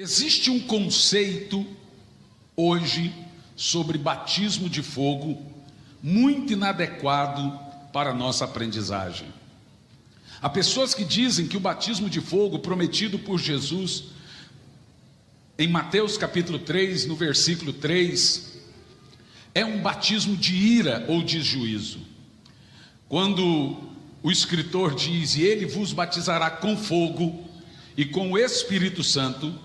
Existe um conceito hoje sobre batismo de fogo muito inadequado para a nossa aprendizagem. Há pessoas que dizem que o batismo de fogo prometido por Jesus em Mateus capítulo 3, no versículo 3, é um batismo de ira ou de juízo. Quando o escritor diz: e ele vos batizará com fogo e com o Espírito Santo,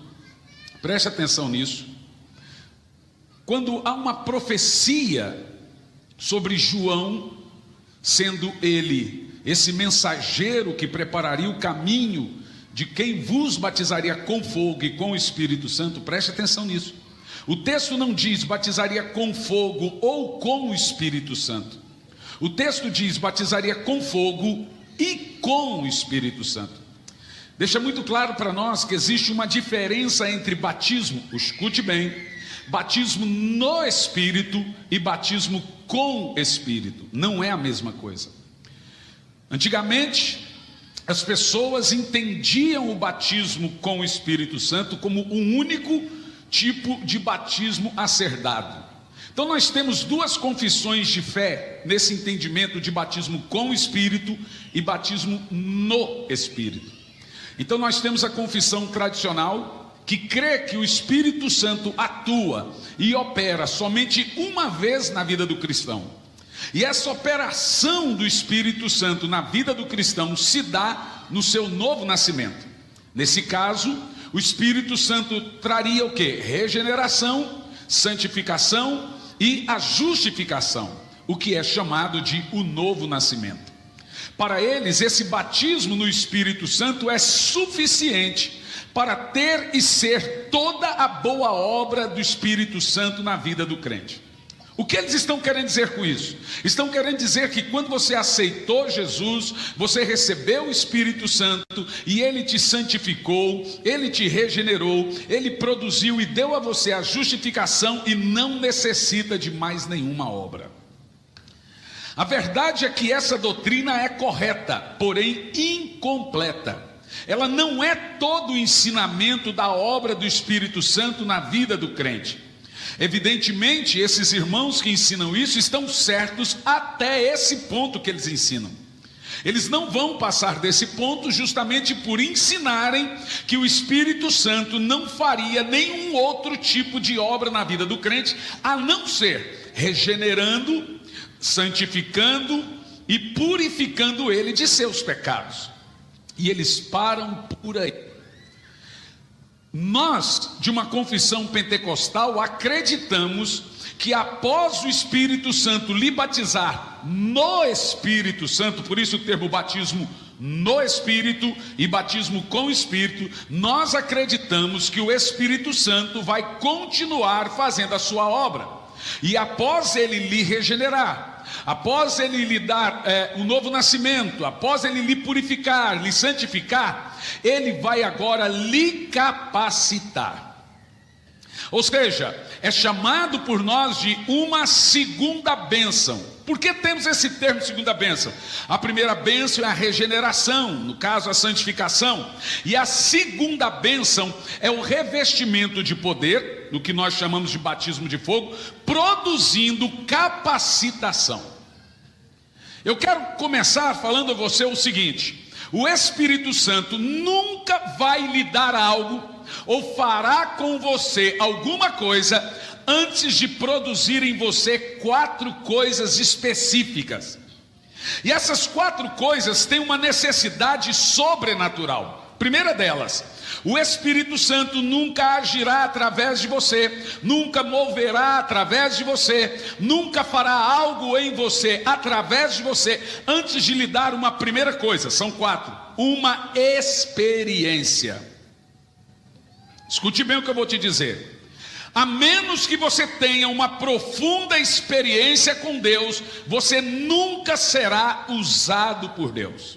preste atenção nisso. Quando há uma profecia sobre João, sendo ele esse mensageiro que prepararia o caminho de quem vos batizaria com fogo e com o Espírito Santo, preste atenção nisso. O texto não diz batizaria com fogo ou com o Espírito Santo. O texto diz batizaria com fogo e com o Espírito Santo. Deixa muito claro para nós que existe uma diferença entre batismo, escute bem, batismo no Espírito e batismo com Espírito. Não é a mesma coisa. Antigamente, as pessoas entendiam o batismo com o Espírito Santo como um único tipo de batismo a ser dado. Então nós temos duas confissões de fé nesse entendimento de batismo com o Espírito e batismo no Espírito. Então nós temos a confissão tradicional, que crê que o Espírito Santo atua e opera somente uma vez na vida do cristão. E essa operação do Espírito Santo na vida do cristão se dá no seu novo nascimento. Nesse caso, o Espírito Santo traria o quê? Regeneração, santificação e a justificação, o que é chamado de o novo nascimento. Para eles, esse batismo no Espírito Santo é suficiente para ter e ser toda a boa obra do Espírito Santo na vida do crente. O que eles estão querendo dizer com isso? Estão querendo dizer que quando você aceitou Jesus, você recebeu o Espírito Santo e ele te santificou, ele te regenerou, ele produziu e deu a você a justificação e não necessita de mais nenhuma obra. A verdade é que essa doutrina é correta, porém incompleta. Ela não é todo o ensinamento da obra do Espírito Santo na vida do crente. Evidentemente, esses irmãos que ensinam isso estão certos até esse ponto que eles ensinam. Eles não vão passar desse ponto justamente por ensinarem que o Espírito Santo não faria nenhum outro tipo de obra na vida do crente, a não ser regenerando, santificando e purificando ele de seus pecados. E eles param por aí. Nós, de uma confissão pentecostal, acreditamos que após o Espírito Santo lhe batizar no Espírito Santo, por isso o termo batismo no Espírito e batismo com o Espírito, nós acreditamos que o Espírito Santo vai continuar fazendo a sua obra. E após ele lhe regenerar, após ele lhe dar um novo nascimento, após ele lhe purificar, lhe santificar, ele vai agora lhe capacitar. Ou seja, é chamado por nós de uma segunda bênção. Por que temos esse termo segunda bênção? A primeira bênção é a regeneração, no caso a santificação. E a segunda bênção é o revestimento de poder, no que nós chamamos de batismo de fogo, produzindo capacitação. Eu quero começar falando a você o seguinte: o Espírito Santo nunca vai lhe dar algo ou fará com você alguma coisa antes de produzir em você 4 coisas específicas. E essas 4 coisas têm uma necessidade sobrenatural. Primeira delas, o Espírito Santo nunca agirá através de você, nunca moverá através de você, nunca fará algo em você, através de você, antes de lhe dar uma primeira coisa. São 4. Uma experiência. Escute bem o que eu vou te dizer. A menos que você tenha uma profunda experiência com Deus, você nunca será usado por Deus.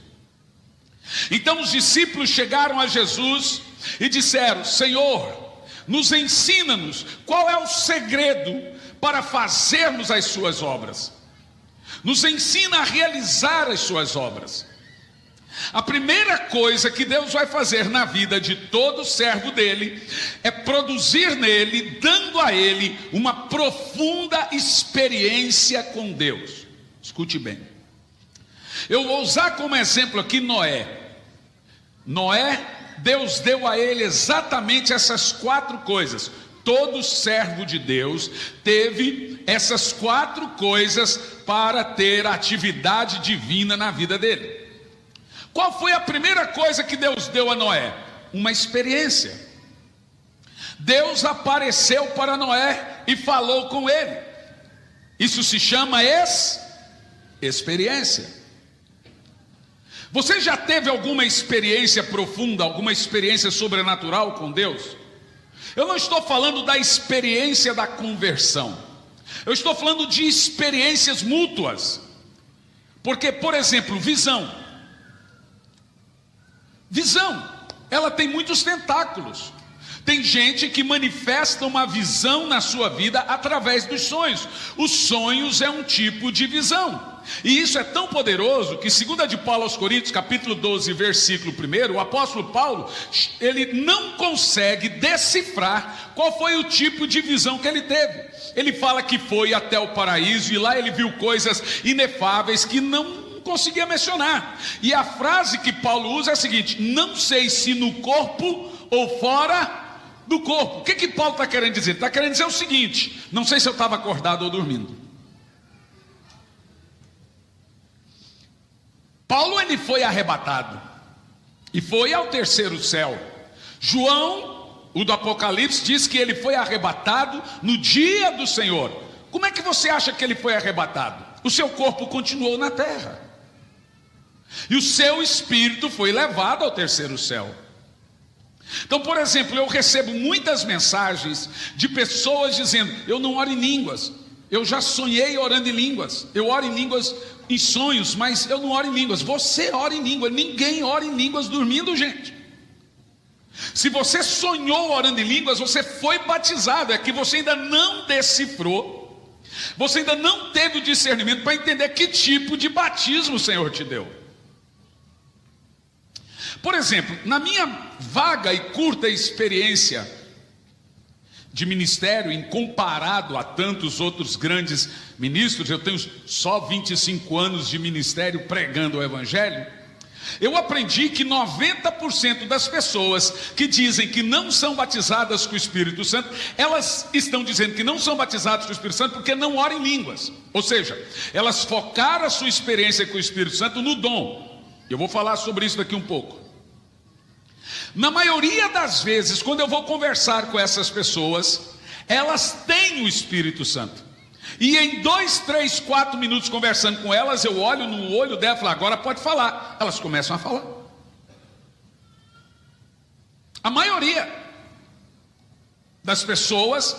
Então os discípulos chegaram a Jesus e disseram: Senhor, nos ensina-nos qual é o segredo para fazermos as suas obras. Nos ensina a realizar as suas obras. A primeira coisa que Deus vai fazer na vida de todo servo dele é produzir nele, dando a ele uma profunda experiência com Deus. Escute bem. Eu vou usar como exemplo aqui Noé. Noé, Deus deu a ele exatamente essas 4 coisas. Todo servo de Deus teve essas 4 coisas para ter atividade divina na vida dele. Qual foi a primeira coisa que Deus deu a Noé? Uma experiência. Deus apareceu para Noé e falou com ele. Isso se chama experiência. Você já teve alguma experiência profunda, alguma experiência sobrenatural com Deus? Eu não estou falando da experiência da conversão. Eu estou falando de experiências mútuas. Porque, por exemplo, visão. Visão, ela tem muitos tentáculos. Tem gente que manifesta uma visão na sua vida através dos sonhos. Os sonhos é um tipo de visão. E isso é tão poderoso que, segundo de Paulo aos Coríntios, capítulo 12, versículo 1, o apóstolo Paulo, ele não consegue decifrar qual foi o tipo de visão que ele teve. Ele fala que foi até o paraíso e lá ele viu coisas inefáveis que não conseguia mencionar. E a frase que Paulo usa é a seguinte: não sei se no corpo ou fora do corpo. O que Paulo está querendo dizer? Está querendo dizer o seguinte: não sei se eu estava acordado ou dormindo. Paulo, ele foi arrebatado e foi ao terceiro céu. João, o do Apocalipse, diz que ele foi arrebatado no dia do Senhor. Como é que você acha que ele foi arrebatado? O seu corpo continuou na terra e o seu espírito foi levado ao terceiro céu. Então, por exemplo, eu recebo muitas mensagens de pessoas dizendo: eu não oro em línguas, eu já sonhei orando em línguas, eu oro em línguas em sonhos, mas eu não oro em línguas. Você ora em língua, ninguém ora em línguas dormindo, gente. Se você sonhou orando em línguas, você foi batizado, é que você ainda não decifrou, você ainda não teve o discernimento para entender que tipo de batismo o Senhor te deu. Por exemplo, na minha vaga e curta experiência de ministério, em comparado a tantos outros grandes ministros, eu tenho só 25 anos de ministério pregando o Evangelho. Eu aprendi que 90% das pessoas que dizem que não são batizadas com o Espírito Santo, elas estão dizendo que não são batizadas com o Espírito Santo porque não oram em línguas. Ou seja, elas focaram a sua experiência com o Espírito Santo no dom. Eu vou falar sobre isso daqui um pouco. Na maioria das vezes, quando eu vou conversar com essas pessoas, elas têm o Espírito Santo. E em 2, 3, 4 minutos conversando com elas, eu olho no olho dela e falo: agora pode falar. Elas começam a falar. A maioria das pessoas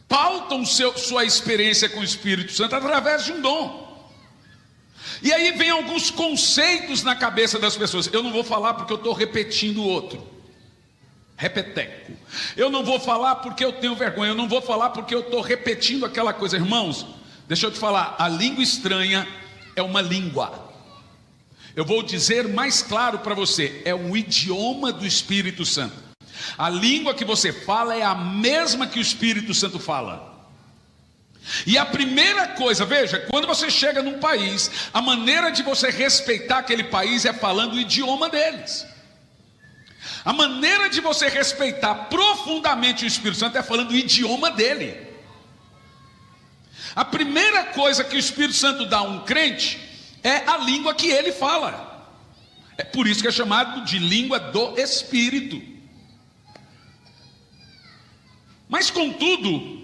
pautam sua experiência com o Espírito Santo através de um dom. E aí vem alguns conceitos na cabeça das pessoas. Eu não vou falar porque eu estou repetindo o outro. Repeteco. Eu não vou falar porque eu tenho vergonha. Eu não vou falar porque eu estou repetindo aquela coisa. Irmãos, deixa eu te falar. A língua estranha é uma língua. Eu vou dizer mais claro para você. É um idioma do Espírito Santo. A língua que você fala é a mesma que o Espírito Santo fala. E a primeira coisa, veja, quando você chega num país, a maneira de você respeitar aquele país é falando o idioma deles. A maneira de você respeitar profundamente o Espírito Santo é falando o idioma dele. A primeira coisa que o Espírito Santo dá a um crente é a língua que ele fala. É por isso que é chamado de língua do Espírito. Mas contudo,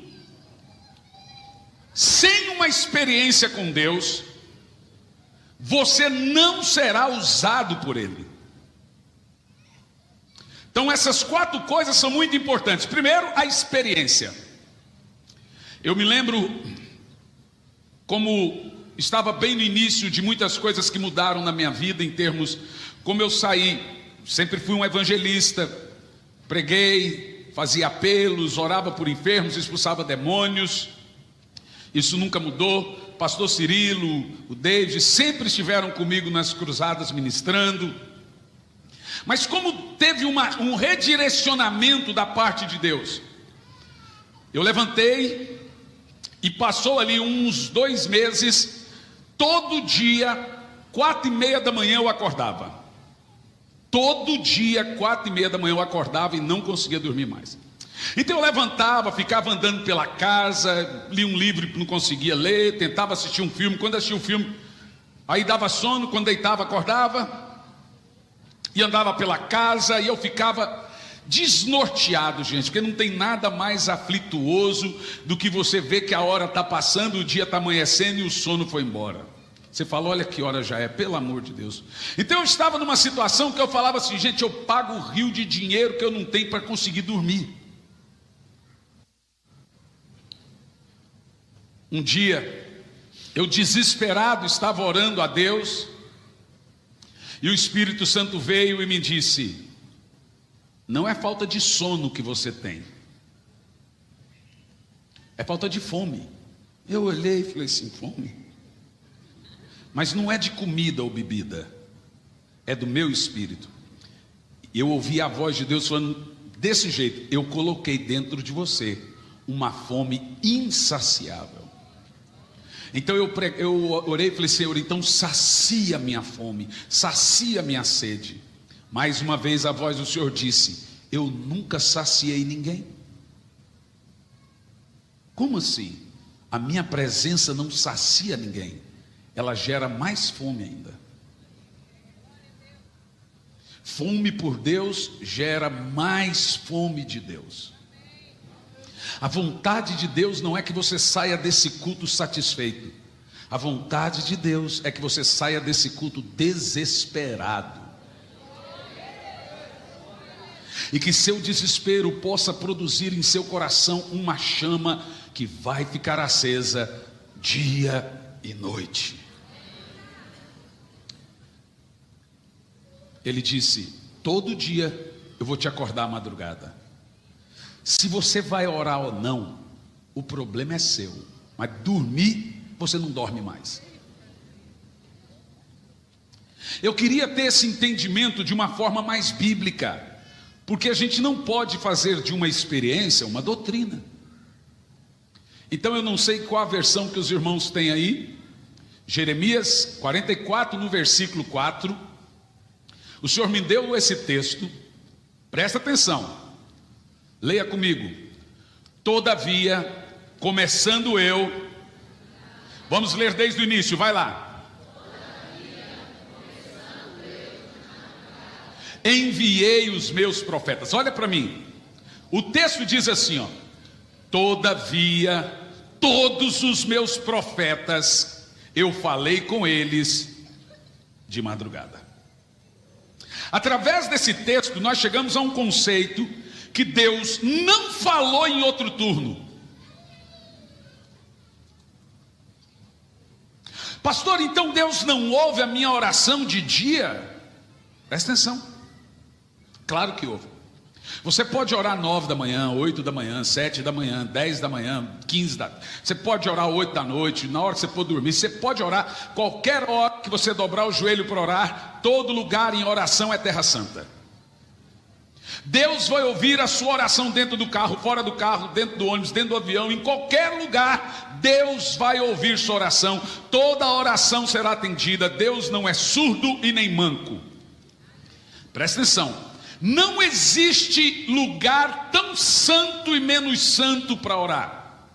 sem uma experiência com Deus, você não será usado por Ele. Então essas 4 coisas são muito importantes. Primeiro, a experiência. Eu me lembro como estava bem no início de muitas coisas que mudaram na minha vida, em termos como eu saí. Sempre fui um evangelista, preguei, fazia apelos, orava por enfermos, expulsava demônios. Isso nunca mudou. pastor Cirilo, o David, sempre estiveram comigo nas cruzadas ministrando. Mas como teve um redirecionamento da parte de Deus, eu levantei e passou ali uns 2 meses, todo dia, 4:30 da manhã eu acordava. Todo dia, 4:30 da manhã eu acordava e não conseguia dormir mais. Então eu levantava, ficava andando pela casa, lia um livro que não conseguia ler, tentava assistir um filme. Quando assistia o filme, aí dava sono, quando deitava, acordava, e andava pela casa, e eu ficava desnorteado, gente, porque não tem nada mais aflituoso do que você ver que a hora está passando, o dia está amanhecendo e o sono foi embora. Você fala, olha que hora já é, pelo amor de Deus. Então eu estava numa situação que eu falava assim, gente, eu pago o rio de dinheiro que eu não tenho para conseguir dormir. Um dia, eu desesperado estava orando a Deus, e o Espírito Santo veio e me disse, não é falta de sono que você tem, é falta de fome. Eu olhei e falei assim, fome? Mas não é de comida ou bebida, é do meu espírito. Eu ouvi a voz de Deus falando desse jeito, eu coloquei dentro de você uma fome insaciável. Então eu orei e falei, Senhor, então sacia minha fome, sacia minha sede. Mais uma vez a voz do Senhor disse, eu nunca saciei ninguém. Como assim? A minha presença não sacia ninguém, ela gera mais fome ainda. Fome por Deus gera mais fome de Deus. A vontade de Deus não é que você saia desse culto satisfeito. A vontade de Deus é que você saia desse culto desesperado. E que seu desespero possa produzir em seu coração uma chama que vai ficar acesa dia e noite. Ele disse, todo dia eu vou te acordar à madrugada. Se você vai orar ou não, o problema é seu, mas dormir, você não dorme mais. Eu queria ter esse entendimento de uma forma mais bíblica, porque a gente não pode fazer de uma experiência uma doutrina. Então eu não sei qual a versão que os irmãos têm aí. Jeremias 44, no versículo 4, o Senhor me deu esse texto, presta atenção. Leia comigo. Todavia, começando eu, vamos ler desde o início, vai lá. Enviei os meus profetas. Olha para mim. O texto diz assim, ó: todavia, todos os meus profetas, eu falei com eles de madrugada. Através desse texto, nós chegamos a um conceito que Deus não falou em outro turno. Pastor, então Deus não ouve a minha oração de dia? Presta atenção. Claro que ouve. Você pode orar 9 da manhã, 8 da manhã, 7 da manhã, 10 da manhã, 15 da... Você pode orar 8 da noite, na hora que você for dormir. Você pode orar qualquer hora que você dobrar o joelho para orar. Todo lugar em oração é terra santa. Deus vai ouvir a sua oração dentro do carro, fora do carro, dentro do ônibus, dentro do avião, em qualquer lugar, Deus vai ouvir sua oração. Toda oração será atendida. Deus não é surdo e nem manco. Presta atenção. Não existe lugar tão santo e menos santo para orar.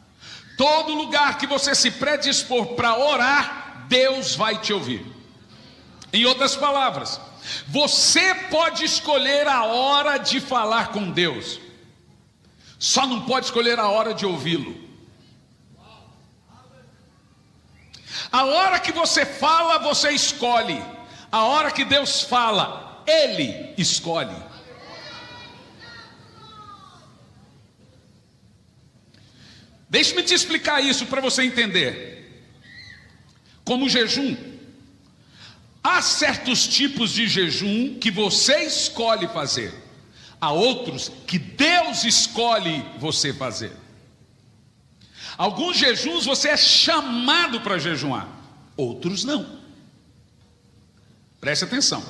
Todo lugar que você se predispor para orar, Deus vai te ouvir. Em outras palavras, você pode escolher a hora de falar com Deus, só não pode escolher a hora de ouvi-lo. A hora que você fala, você escolhe. A hora que Deus fala, Ele escolhe. Deixe-me te explicar isso para você entender. Como jejum, há certos tipos de jejum que você escolhe fazer. Há outros que Deus escolhe você fazer. Alguns jejuns você é chamado para jejuar, outros não. Preste atenção.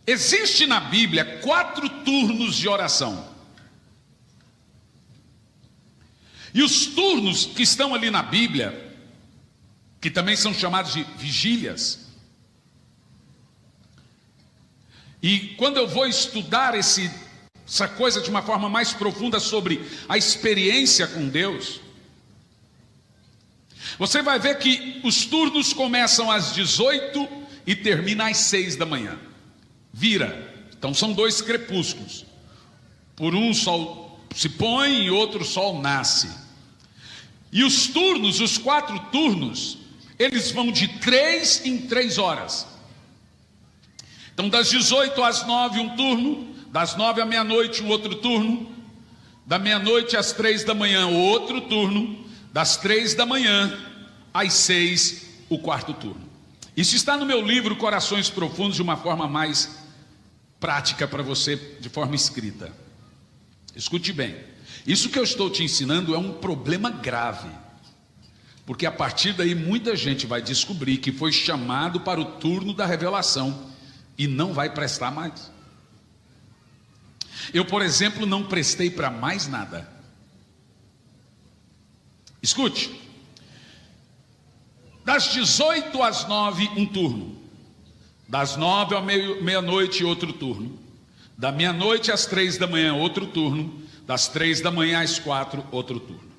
Existe na Bíblia 4 turnos de oração. E os turnos que estão ali na Bíblia, que também são chamados de vigílias. E quando eu vou estudar essa coisa de uma forma mais profunda sobre a experiência com Deus, você vai ver que os turnos começam às 18 e terminam às 6 da manhã. Vira. Então são 2 crepúsculos. Por um sol se põe e outro sol nasce. E os turnos, os 4 turnos, eles vão de 3 em 3 horas. Então das 18 às 9 um turno, das 9 à meia-noite um outro turno, da meia-noite às 3 da manhã outro turno, das 3 da manhã às 6 o 4º turno. Isso está no meu livro Corações Profundos, de uma forma mais prática para você, de forma escrita. Escute bem, isso que eu estou te ensinando é um problema grave, porque a partir daí muita gente vai descobrir que foi chamado para o turno da revelação e não vai prestar mais. Eu, por exemplo, não prestei para mais nada. Escute, das 18 às 9 um turno, das 9 à meia-noite outro turno, da meia-noite às 3 da manhã outro turno, das 3 da manhã às 4 outro turno.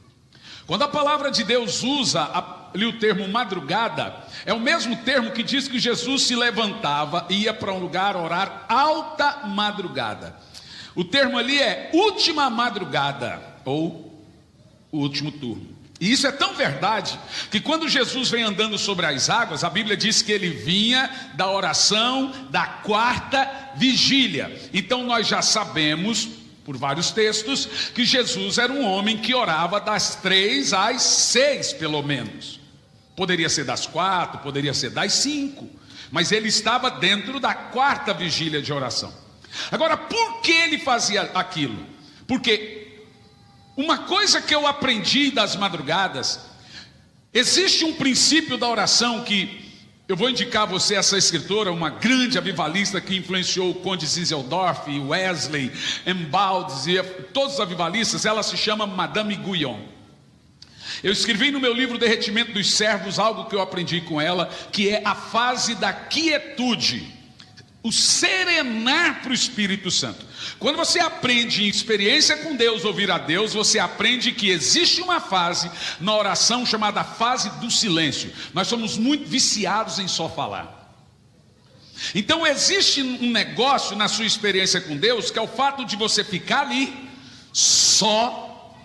Quando a palavra de Deus usa ali o termo madrugada, é o mesmo termo que diz que Jesus se levantava e ia para um lugar orar alta madrugada. O termo ali é última madrugada, ou o último turno. E isso é tão verdade, que quando Jesus vem andando sobre as águas, a Bíblia diz que ele vinha da oração da 4ª vigília. Então nós já sabemos, por vários textos, que Jesus era um homem que orava das 3 às 6 pelo menos. Poderia ser das 4, poderia ser das 5, mas ele estava dentro da 4ª vigília de oração. Agora, por que ele fazia aquilo? Porque uma coisa que eu aprendi das madrugadas, existe um princípio da oração que eu vou indicar a você essa escritora, uma grande avivalista que influenciou o Conde Zinzeldorf, Wesley, Embaldes e todos os avivalistas. Ela se chama Madame Guyon. Eu escrevi no meu livro Derretimento dos Servos algo que eu aprendi com ela, que é a fase da quietude, o serenar para o Espírito Santo. Quando você aprende em experiência com Deus, ouvir a Deus, você aprende que existe uma fase na oração chamada fase do silêncio. Nós somos muito viciados em só falar. Então existe um negócio na sua experiência com Deus, que é o fato de você ficar ali, só,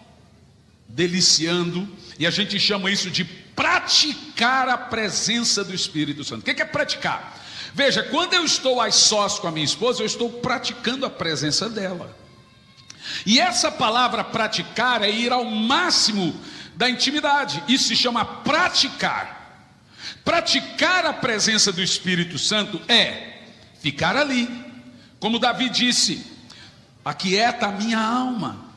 deliciando, e a gente chama isso de praticar a presença do Espírito Santo. O que é praticar? Veja, quando eu estou a sós com a minha esposa, eu estou praticando a presença dela. E essa palavra praticar é ir ao máximo da intimidade. Isso se chama praticar. Praticar a presença do Espírito Santo é ficar ali. Como Davi disse: aquieta a minha alma,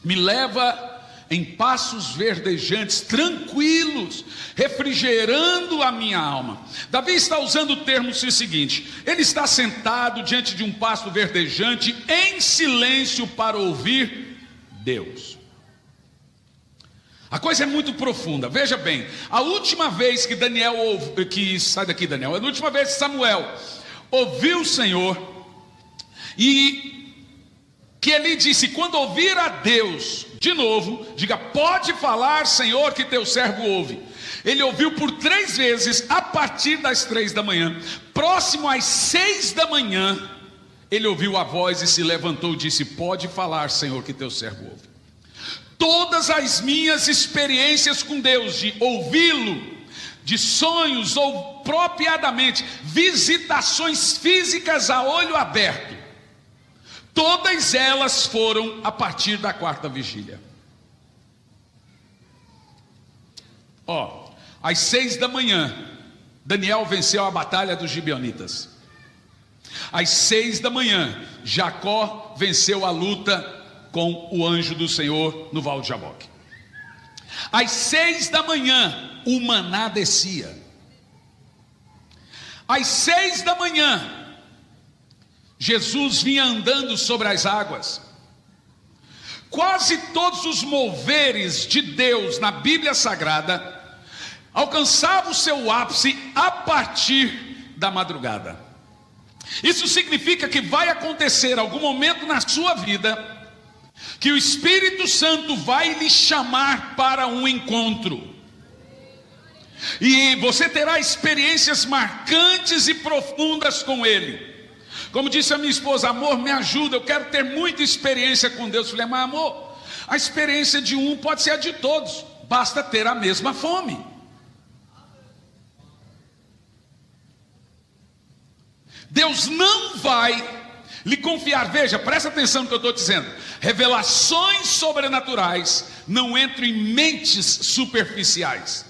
me leva em passos verdejantes, tranquilos, refrigerando a minha alma. Davi está usando o termo seguinte: ele está sentado diante de um pasto verdejante, em silêncio, para ouvir Deus. A coisa é muito profunda. Veja bem, a última vez que a última vez que Samuel ouviu o Senhor, e que ele disse: quando ouvir a Deus de novo, diga: pode falar, Senhor, que teu servo ouve. Ele ouviu por 3 vezes a partir das 3 da manhã. Próximo às 6 da manhã, ele ouviu a voz e se levantou e disse: pode falar, Senhor, que teu servo ouve. Todas as minhas experiências com Deus, de ouvi-lo, de sonhos ou propriamente visitações físicas a olho aberto, todas elas foram a partir da 4ª vigília. Às 6 da manhã, Daniel venceu a batalha dos gibeonitas. Às 6 da manhã, Jacó venceu a luta com o anjo do Senhor no Val de Jaboque. Às 6 da manhã, o maná descia. Às 6 da manhã, Jesus vinha andando sobre as águas. Quase todos os moveres de Deus na Bíblia Sagrada alcançavam o seu ápice a partir da madrugada. Isso significa que vai acontecer algum momento na sua vida que o Espírito Santo vai lhe chamar para um encontro. E você terá experiências marcantes e profundas com Ele. Como disse a minha esposa: amor, me ajuda, eu quero ter muita experiência com Deus. Eu falei: mas amor, a experiência de um pode ser a de todos, basta ter a mesma fome. Deus não vai lhe confiar, veja, presta atenção no que eu estou dizendo. Revelações sobrenaturais não entram em mentes superficiais.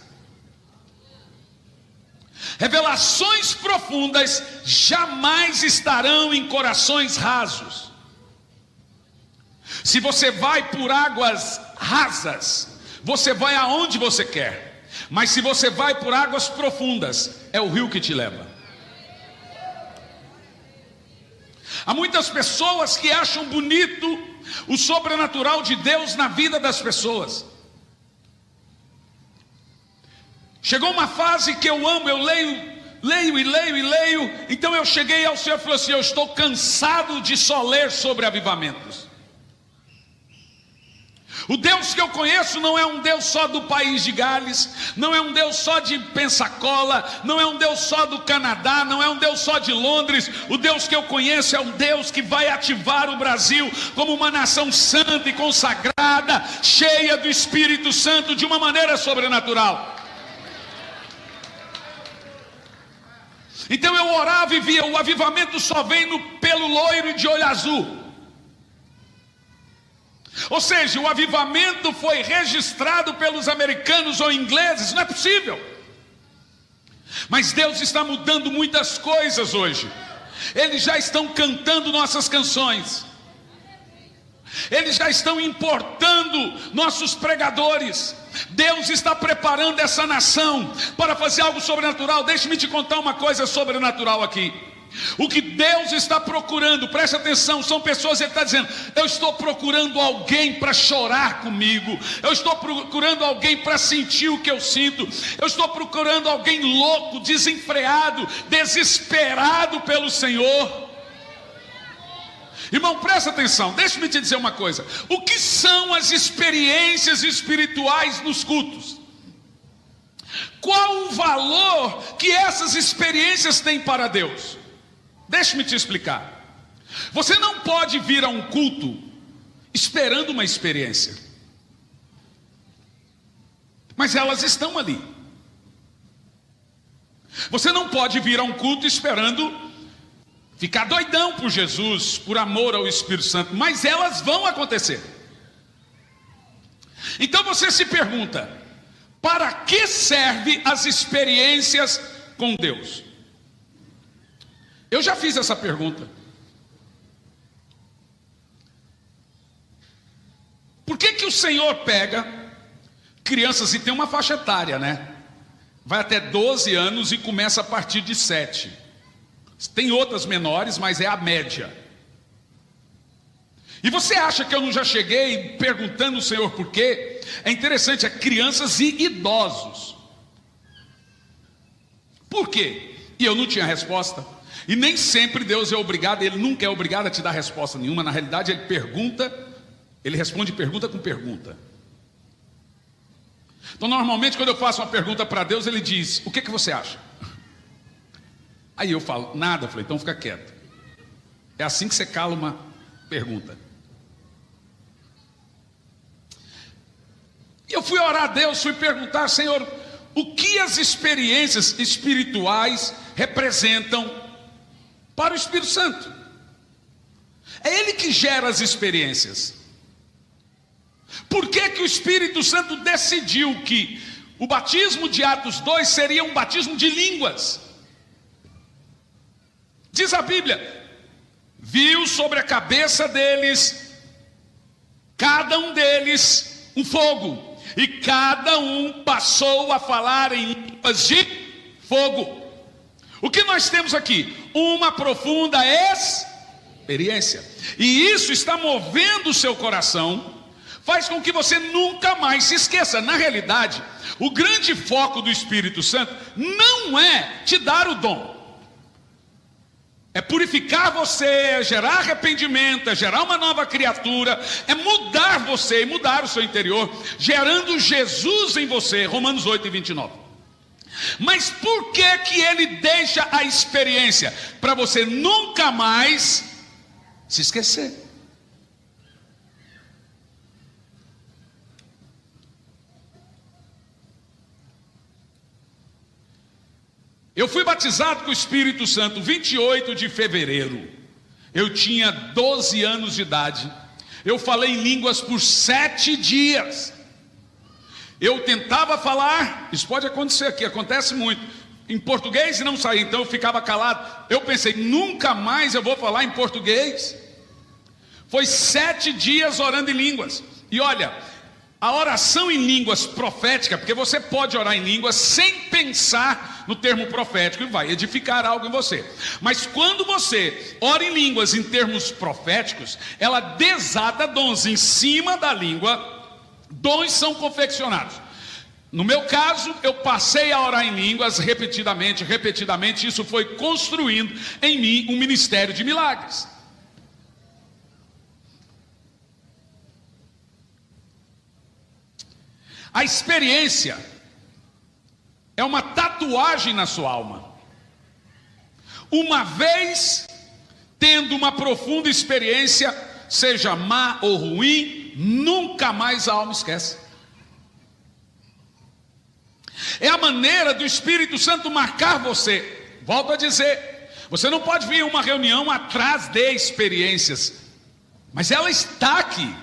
Revelações profundas jamais estarão em corações rasos. Se você vai por águas rasas, você vai aonde você quer. Mas se você vai por águas profundas, é o rio que te leva. Há muitas pessoas que acham bonito o sobrenatural de Deus na vida das pessoas. Chegou uma fase que eu amo, eu leio. Então eu cheguei ao Senhor e falei assim: eu estou cansado de só ler sobre avivamentos. O Deus que eu conheço não é um Deus só do país de Gales, não é um Deus só de Pensacola, não é um Deus só do Canadá, não é um Deus só de Londres. O Deus que eu conheço é um Deus que vai ativar o Brasil como uma nação santa e consagrada, cheia do Espírito Santo de uma maneira sobrenatural. Então eu orava e via: o avivamento só vem no pelo loiro e de olho azul. Ou seja, o avivamento foi registrado pelos americanos ou ingleses. Não é possível. Mas Deus está mudando muitas coisas hoje. Eles já estão cantando nossas canções. Eles já estão importando nossos pregadores. Deus está preparando essa nação para fazer algo sobrenatural. Deixe-me te contar uma coisa sobrenatural aqui. O que Deus está procurando, preste atenção, são pessoas, Ele está dizendo: eu estou procurando alguém para chorar comigo, eu estou procurando alguém para sentir o que eu sinto, eu estou procurando alguém louco, desenfreado, desesperado pelo Senhor. Irmão, presta atenção, deixa-me te dizer uma coisa: o que são as experiências espirituais nos cultos? Qual o valor que essas experiências têm para Deus? Deixe-me te explicar. Você não pode vir a um culto esperando uma experiência, mas elas estão ali. Você não pode vir a um culto esperando ficar doidão por Jesus, por amor ao Espírito Santo, mas elas vão acontecer. Então você se pergunta: para que servem as experiências com Deus? Eu já fiz essa pergunta. Por que o Senhor pega crianças, e tem uma faixa etária, né? Vai até 12 anos e começa a partir de 7. Tem outras menores, mas é a média. E você acha que eu não já cheguei perguntando ao Senhor por quê? É interessante, é crianças e idosos. Por quê? E eu não tinha resposta. E nem sempre Deus é obrigado, Ele nunca é obrigado a te dar resposta nenhuma. Na realidade Ele pergunta, Ele responde pergunta com pergunta. Então normalmente quando eu faço uma pergunta para Deus, Ele diz: o que você acha? Aí eu falo: nada. Eu falei: então fica quieto. É assim que você cala uma pergunta. E eu fui orar a Deus, fui perguntar: Senhor, o que as experiências espirituais representam para o Espírito Santo? É Ele que gera as experiências. Por que o Espírito Santo decidiu que o batismo de Atos 2 seria um batismo de línguas? Diz a Bíblia: viu sobre a cabeça deles cada um deles um fogo, e cada um passou a falar em línguas de fogo. O que nós temos aqui? Uma profunda experiência, e isso está movendo o seu coração, faz com que você nunca mais se esqueça. Na realidade, o grande foco do Espírito Santo não é te dar o dom, é purificar você, é gerar arrependimento, é gerar uma nova criatura, é mudar você e mudar o seu interior, gerando Jesus em você, Romanos 8:29. Mas por que que ele deixa a experiência? Para você nunca mais se esquecer. Eu fui batizado com o Espírito Santo 28 de fevereiro. Eu tinha 12 anos de idade. Eu falei em línguas por 7 dias. Eu tentava falar, isso pode acontecer aqui, acontece muito, em português e não saía, então eu ficava calado. Eu pensei, nunca mais eu vou falar em português. Foi 7 dias orando em línguas. E olha, a oração em línguas profética, porque você pode orar em línguas sem pensar no termo profético e vai edificar algo em você. Mas quando você ora em línguas em termos proféticos, ela desata dons em cima da língua. Dons são confeccionados. No meu caso, eu passei a orar em línguas repetidamente, isso foi construindo em mim um ministério de milagres. A experiência é uma tatuagem na sua alma. Uma vez tendo uma profunda experiência, seja má ou ruim, nunca mais a alma esquece. É a maneira do Espírito Santo marcar você. Volto a dizer, você não pode vir a uma reunião atrás de experiências, mas ela está aqui.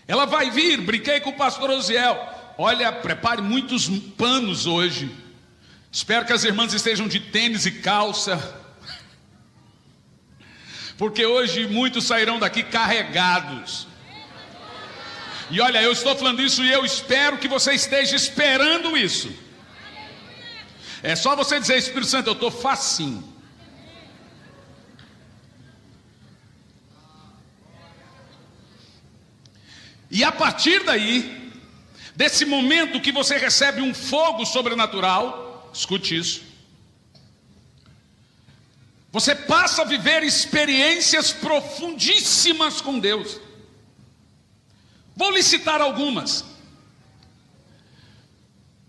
Ela vai vir. Brinquei com o pastor Osiel. Olha, prepare muitos panos hoje. Espero que as irmãs estejam de tênis e calça, porque hoje muitos sairão daqui carregados. E olha, eu estou falando isso e eu espero que você esteja esperando isso. É só você dizer, Espírito Santo, eu estou facinho. E a partir daí, desse momento que você recebe um fogo sobrenatural, escute isso, você passa a viver experiências profundíssimas com Deus. Vou lhe citar algumas.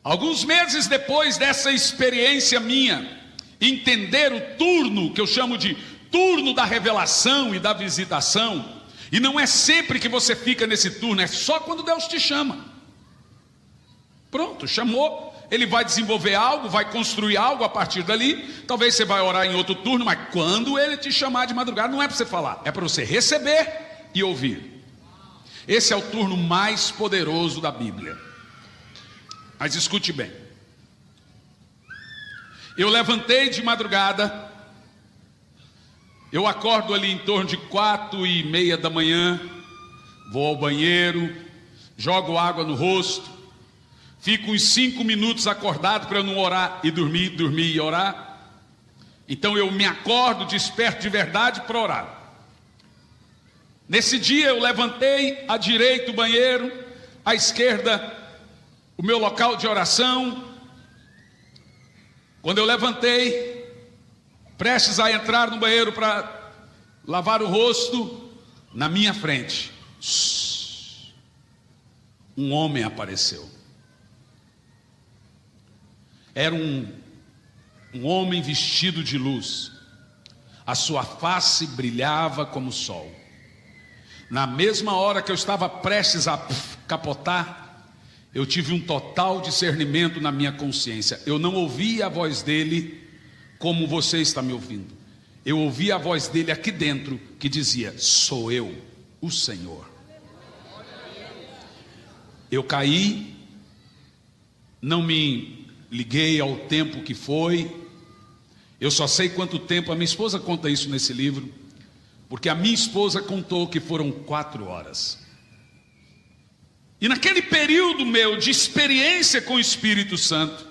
Alguns meses depois dessa experiência minha, entender o turno, que eu chamo de turno da revelação e da visitação, e não é sempre que você fica nesse turno, é só quando Deus te chama. Pronto, chamou, Ele vai desenvolver algo, vai construir algo a partir dali. Talvez você vai orar em outro turno, mas quando Ele te chamar de madrugada, não é para você falar, é para você receber e ouvir. Esse é o turno mais poderoso da Bíblia. Mas escute bem. Eu levantei de madrugada, eu acordo ali em torno de 4:30 da manhã, vou ao banheiro, jogo água no rosto, fico uns 5 minutos acordado para eu não orar e dormir e orar. Então eu me acordo, desperto de verdade para orar. Nesse dia eu levantei à direita o banheiro, à esquerda o meu local de oração. Quando eu levantei, prestes a entrar no banheiro para lavar o rosto, na minha frente, um homem apareceu. Era um homem vestido de luz. A sua face brilhava como o sol. Na mesma hora que eu estava prestes a capotar, eu tive um total discernimento na minha consciência. Eu não ouvi a voz dele como você está me ouvindo. Eu ouvi a voz dele aqui dentro que dizia: sou eu, o Senhor. Eu caí, não me liguei ao tempo que foi. Eu só sei quanto tempo. A minha esposa conta isso nesse livro, porque a minha esposa contou que foram 4 horas. E naquele período meu de experiência com o Espírito Santo,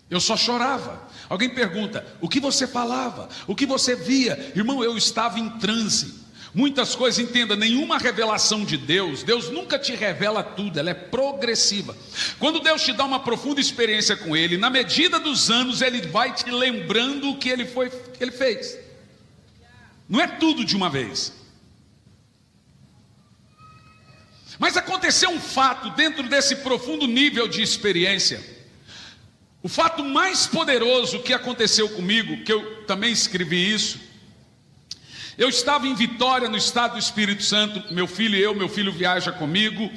eu só chorava. Alguém pergunta, o que você falava? O que você via? Irmão, eu estava em transe. Muitas coisas, entenda, nenhuma revelação de Deus, Deus nunca te revela tudo, ela é progressiva. Quando Deus te dá uma profunda experiência com Ele, na medida dos anos, Ele vai te lembrando o que Ele fez. Não é tudo de uma vez. Mas aconteceu um fato dentro desse profundo nível de experiência. O fato mais poderoso que aconteceu comigo, que eu também escrevi isso. Eu estava em Vitória, no estado do Espírito Santo, meu filho viaja comigo.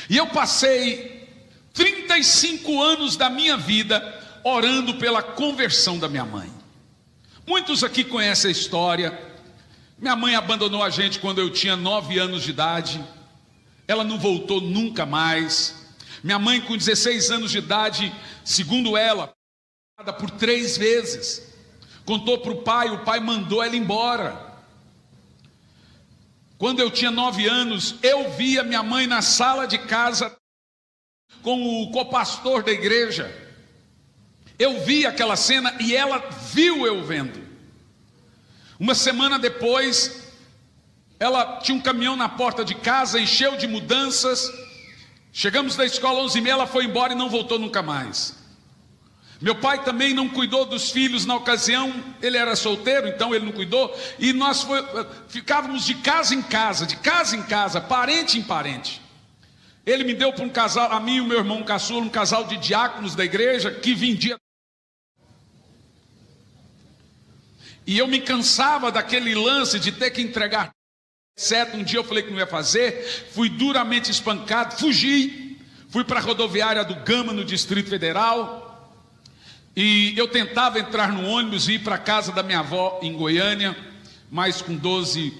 E eu passei 35 anos da minha vida orando pela conversão da minha mãe. Muitos aqui conhecem a história. Minha mãe abandonou a gente quando eu tinha 9 anos de idade. Ela não voltou nunca mais. Minha mãe, com 16 anos de idade, segundo ela, por 3 vezes, contou para o pai mandou ela embora. Quando eu tinha 9 anos, eu via minha mãe na sala de casa com o copastor da igreja. Eu vi aquela cena e ela viu eu vendo. Uma semana depois, ela tinha um caminhão na porta de casa, encheu de mudanças. Chegamos da escola 11h30, ela foi embora e não voltou nunca mais. Meu pai também não cuidou dos filhos na ocasião, ele era solteiro, então ele não cuidou. E nós ficávamos de casa em casa, parente em parente. Ele me deu para um casal, a mim e o meu irmão caçula, um casal de diáconos da igreja, que vendia. E eu me cansava daquele lance de ter que entregar. Certo, um dia eu falei que não ia fazer, fui duramente espancado, fugi, fui para a rodoviária do Gama, no Distrito Federal, e eu tentava entrar no ônibus e ir para a casa da minha avó em Goiânia, mas com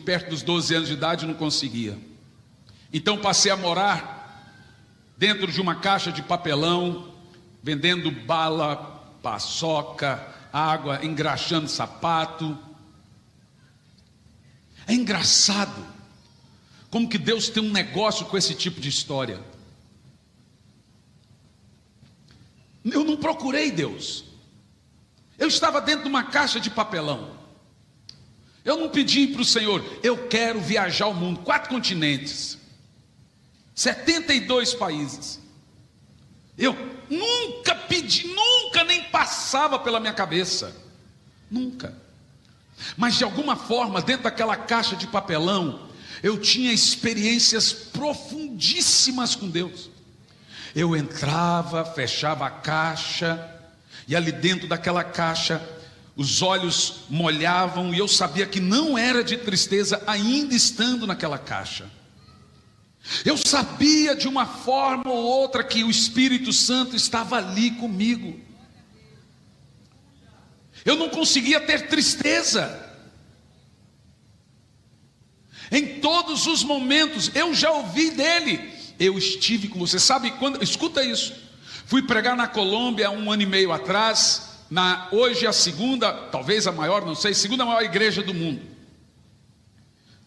perto dos 12 anos de idade não conseguia. Então passei a morar dentro de uma caixa de papelão, vendendo bala, paçoca, água, engraxando sapato. É engraçado como que Deus tem um negócio com esse tipo de história. Eu não procurei Deus. Eu estava dentro de uma caixa de papelão. Eu não pedi para o Senhor, eu quero viajar o mundo, 4 continentes, 72 países. Eu nunca pedi, nunca nem passava pela minha cabeça. Nunca. Mas de alguma forma, dentro daquela caixa de papelão, eu tinha experiências profundíssimas com Deus. Eu entrava, fechava a caixa, e ali dentro daquela caixa, os olhos molhavam, e eu sabia que não era de tristeza, ainda estando naquela caixa. Eu sabia de uma forma ou outra que o Espírito Santo estava ali comigo. Eu não conseguia ter tristeza. Em todos os momentos, eu já ouvi dele. Eu estive com você. Sabe quando? Escuta isso. Fui pregar na Colômbia 1 ano e meio atrás. Hoje a segunda, talvez a maior, não sei, segunda maior igreja do mundo.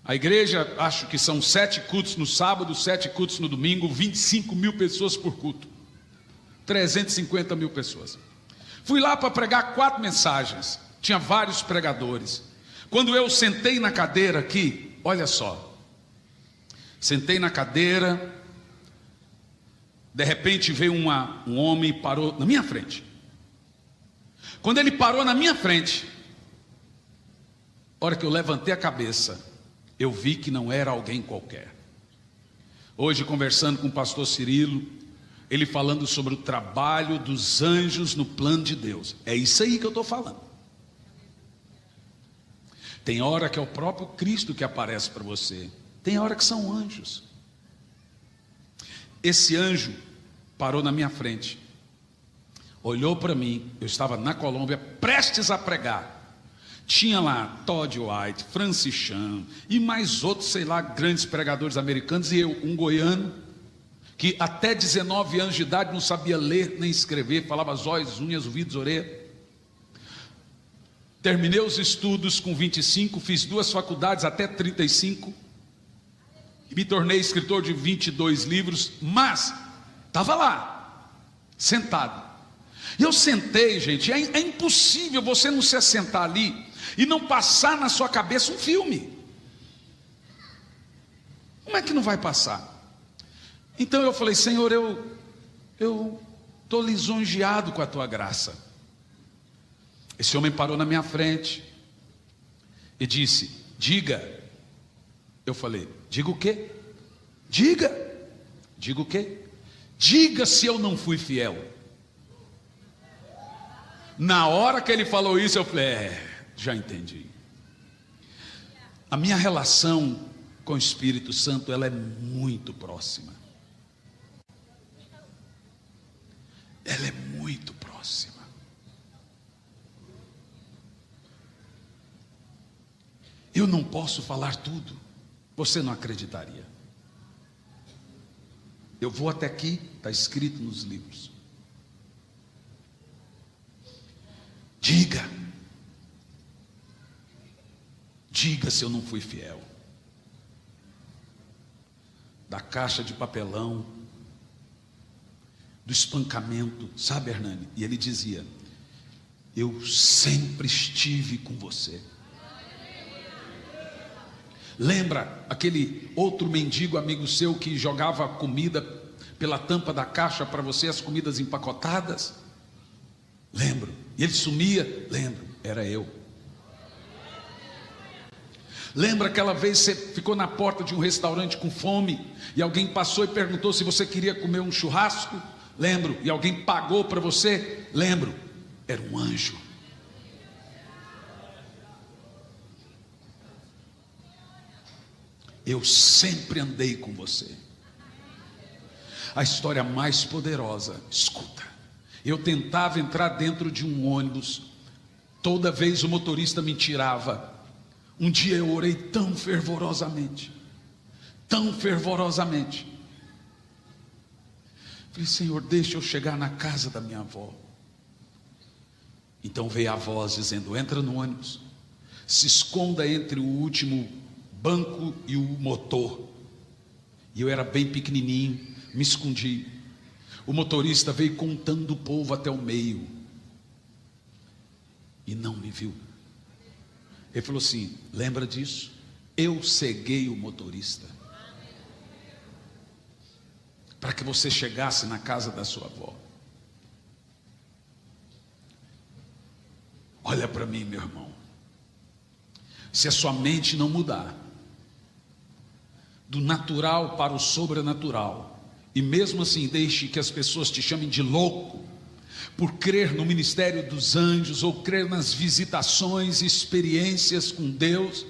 A igreja, acho que são 7 cultos no sábado, 7 cultos no domingo, 25 mil pessoas por culto. 350 mil pessoas. Fui lá para pregar 4 mensagens, tinha vários pregadores. Quando eu sentei na cadeira aqui, olha só, sentei na cadeira, de repente veio um homem e parou na minha frente. Quando ele parou na minha frente, a hora que eu levantei a cabeça, eu vi que não era alguém qualquer. Hoje, conversando com o pastor Cirilo, ele falando sobre o trabalho dos anjos no plano de Deus. É isso aí que eu estou falando. Tem hora que é o próprio Cristo que aparece para você. Tem hora que são anjos. Esse anjo parou na minha frente. Olhou para mim. Eu estava na Colômbia, prestes a pregar. Tinha lá Todd White, Francis Chan e mais outros, sei lá, grandes pregadores americanos. E eu, um goiano, que até 19 anos de idade não sabia ler nem escrever, falava zóis, unhas, ouvidos, orelha. Terminei os estudos com 25, fiz 2 faculdades até 35. Me tornei escritor de 22 livros, mas estava lá, sentado. E eu sentei, gente, é impossível você não se assentar ali e não passar na sua cabeça um filme. Como é que não vai passar? Então eu falei: Senhor, eu estou lisonjeado com a tua graça. Esse homem parou na minha frente e disse: diga. Eu falei: diga o quê? Diga. Diga o quê? Diga se eu não fui fiel. Na hora que ele falou isso, eu falei: já entendi. A minha relação com o Espírito Santo, ela é muito próxima. Ela é muito próxima. Eu não posso falar tudo, você não acreditaria. Eu vou até aqui, está escrito nos livros. Diga. Diga se eu não fui fiel. Da caixa de papelão, do espancamento, sabe, Hernani? E ele dizia: eu sempre estive com você. Lembra aquele outro mendigo amigo seu que jogava comida pela tampa da caixa para você, as comidas empacotadas? Lembro. E ele sumia? Lembro, era eu. Lembra aquela vez você ficou na porta de um restaurante com fome e alguém passou e perguntou se você queria comer um churrasco? Lembro. E alguém pagou para você? Lembro. Era um anjo. Eu sempre andei com você. A história mais poderosa, escuta. Eu tentava entrar dentro de um ônibus, toda vez o motorista me tirava. Um dia eu orei tão fervorosamente, falei: Senhor, deixa eu chegar na casa da minha avó. Então veio a voz dizendo: entra no ônibus, se esconda entre o último banco e o motor. E eu era bem pequenininho, me escondi. O motorista veio contando o povo até o meio e não me viu. Ele falou assim: lembra disso? Eu ceguei o motorista para que você chegasse na casa da sua avó. Olha para mim, meu irmão. Se a sua mente não mudar do natural para o sobrenatural, e mesmo assim deixe que as pessoas te chamem de louco por crer no ministério dos anjos ou crer nas visitações e experiências com Deus,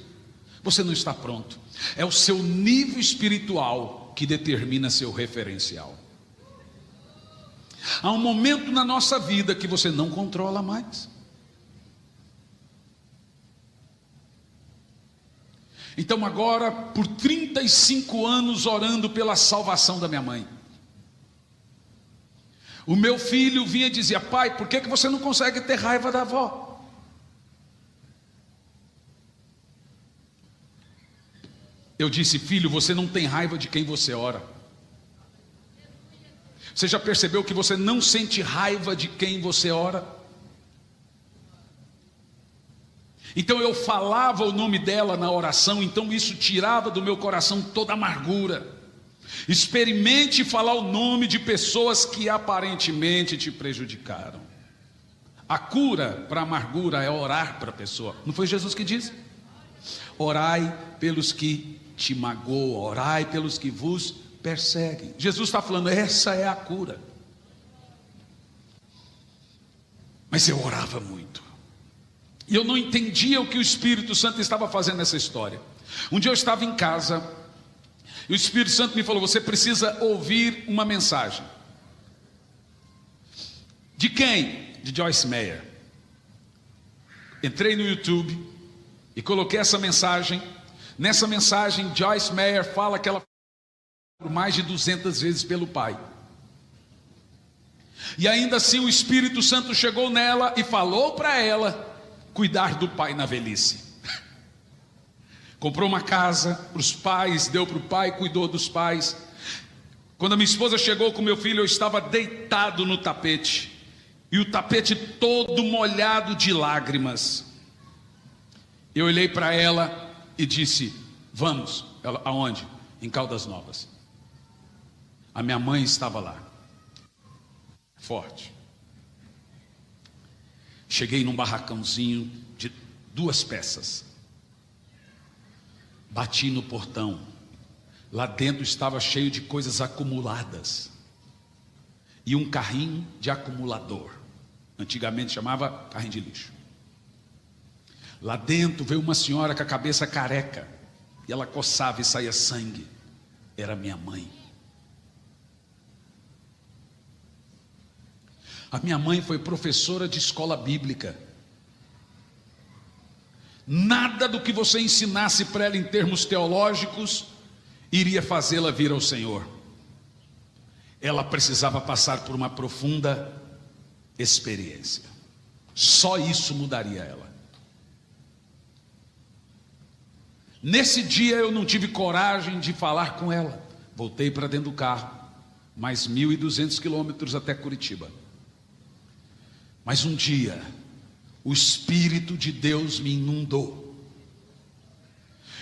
você não está pronto. É o seu nível espiritual que determina seu referencial. Há um momento na nossa vida que você não controla mais. Então agora, por 35 anos orando pela salvação da minha mãe, o meu filho vinha e dizia: pai, por que você não consegue ter raiva da avó? Eu disse: filho, você não tem raiva de quem você ora. Você já percebeu que você não sente raiva de quem você ora? Então eu falava o nome dela na oração, então isso tirava do meu coração toda amargura. Experimente falar o nome de pessoas que aparentemente te prejudicaram. A cura para a amargura é orar para a pessoa. Não foi Jesus que disse? Orai pelos que te magoam, orai pelos que vos perseguem. Jesus está falando, essa é a cura. Mas eu orava muito. E eu não entendia o que o Espírito Santo estava fazendo nessa história. Um dia eu estava em casa e o Espírito Santo me falou: você precisa ouvir uma mensagem. De quem? De Joyce Meyer. Entrei no YouTube e coloquei essa mensagem. Nessa mensagem, Joyce Meyer fala que ela foi por mais de 200 vezes pelo pai. E ainda assim o Espírito Santo chegou nela e falou para ela cuidar do pai na velhice. comprou uma casa para os pais, deu para o pai, cuidou dos pais. Quando a minha esposa chegou com meu filho, eu estava deitado no tapete, e o tapete todo molhado de lágrimas. Eu olhei para ela e disse: vamos. Ela: aonde? Em Caldas Novas. A minha mãe estava lá, forte. Cheguei num barracãozinho de 2 peças. Bati no portão. Lá dentro estava cheio de coisas acumuladas. E um carrinho de acumulador. Antigamente chamava carrinho de lixo. Lá dentro veio uma senhora com a cabeça careca. E ela coçava e saía sangue. Era minha mãe. A minha mãe foi professora de escola bíblica. Nada do que você ensinasse para ela em termos teológicos iria fazê-la vir ao Senhor. Ela precisava passar por uma profunda experiência. Só isso mudaria ela. Nesse dia eu não tive coragem de falar com ela. Voltei para dentro do carro, mais 1.200 quilômetros até Curitiba. Mas um dia, o Espírito de Deus me inundou.